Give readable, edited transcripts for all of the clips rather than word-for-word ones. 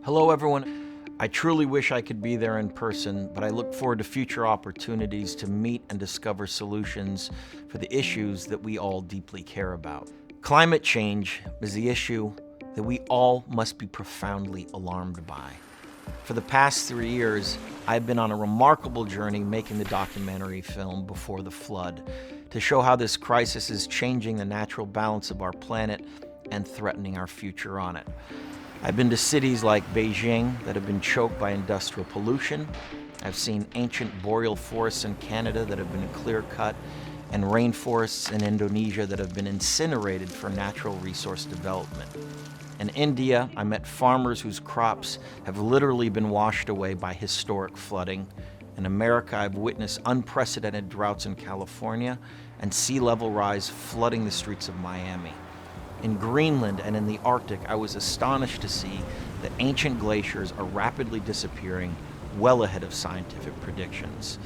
Hello, everyone. I truly wish I could be there in person, but I look forward to future opportunities to meet and discover solutions for the issues that we all deeply care about. Climate change is the issue that we all must be profoundly alarmed by. For the past 3 years, I've been on a remarkable journey making the documentary film Before the Flood to show how this crisis is changing the natural balance of our planet and threatening our future on it. I've been to cities like Beijing that have been choked by industrial pollution. I've seen ancient boreal forests in Canada that have been clear-cut, and rainforests in Indonesia that have been incinerated for natural resource development. In India, I met farmers whose crops have literally been washed away by historic flooding. In America, I've witnessed unprecedented droughts in California and sea level rise flooding the streets of Miami. In Greenland and in the Arctic, I was astonished to see that ancient glaciers are rapidly disappearing well ahead of scientific predictions.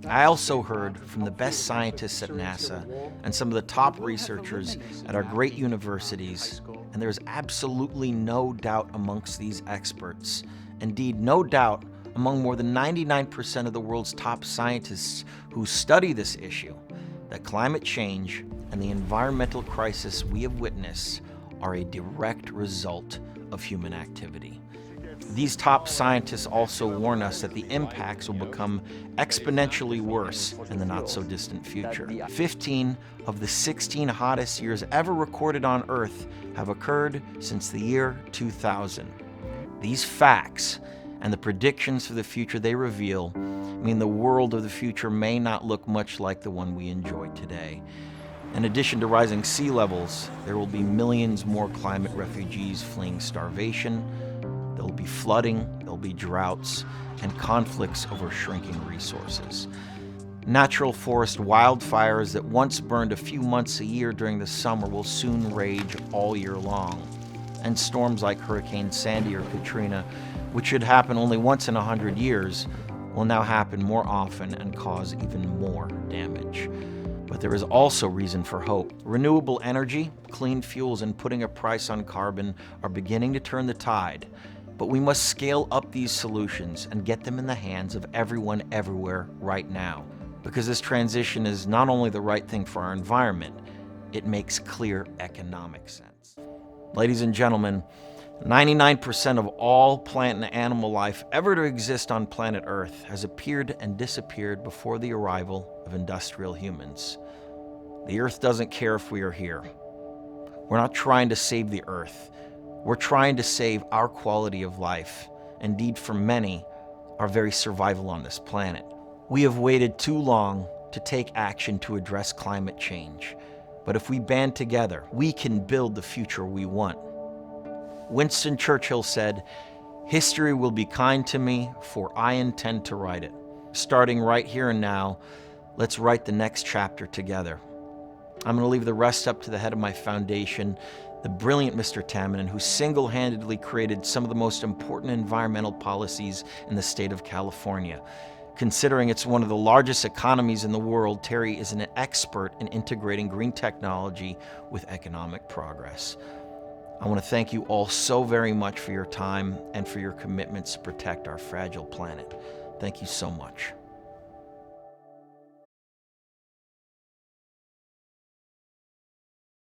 I also heard from the best scientists at NASA and some of the top researchers at our great universities, and there's absolutely no doubt amongst these experts, indeed no doubt among more than 99% of the world's top scientists who study this issue, that climate change and the environmental crisis we have witnessed are a direct result of human activity. These top scientists also warn us that the impacts will become exponentially worse in the not-so-distant future. 15 of the 16 hottest years ever recorded on Earth have occurred since the year 2000. These facts and the predictions for the future they reveal mean the world of the future may not look much like the one we enjoy today. In addition to rising sea levels, there will be millions more climate refugees fleeing starvation. There will be flooding, there will be droughts, and conflicts over shrinking resources. Natural forest wildfires that once burned a few months a year during the summer will soon rage all year long. And storms like Hurricane Sandy or Katrina, which should happen only once in 100 years, will now happen more often and cause even more damage. But there is also reason for hope. Renewable energy, clean fuels, and putting a price on carbon are beginning to turn the tide. But we must scale up these solutions and get them in the hands of everyone everywhere right now. Because this transition is not only the right thing for our environment, it makes clear economic sense. Ladies and gentlemen, 99% of all plant and animal life ever to exist on planet Earth has appeared and disappeared before the arrival of industrial humans. The Earth doesn't care if we are here. We're not trying to save the Earth. We're trying to save our quality of life. Indeed, for many, our very survival on this planet. We have waited too long to take action to address climate change. But if we band together, we can build the future we want. Winston Churchill said, "History will be kind to me, for I intend to write it." Starting right here and now, let's write the next chapter together. I'm going to leave the rest up to the head of my foundation, the brilliant Mr. Tamminen, who single-handedly created some of the most important environmental policies in the state of California. Considering it's one of the largest economies in the world, Terry is an expert in integrating green technology with economic progress. I want to thank you all so very much for your time and for your commitments to protect our fragile planet. Thank you so much.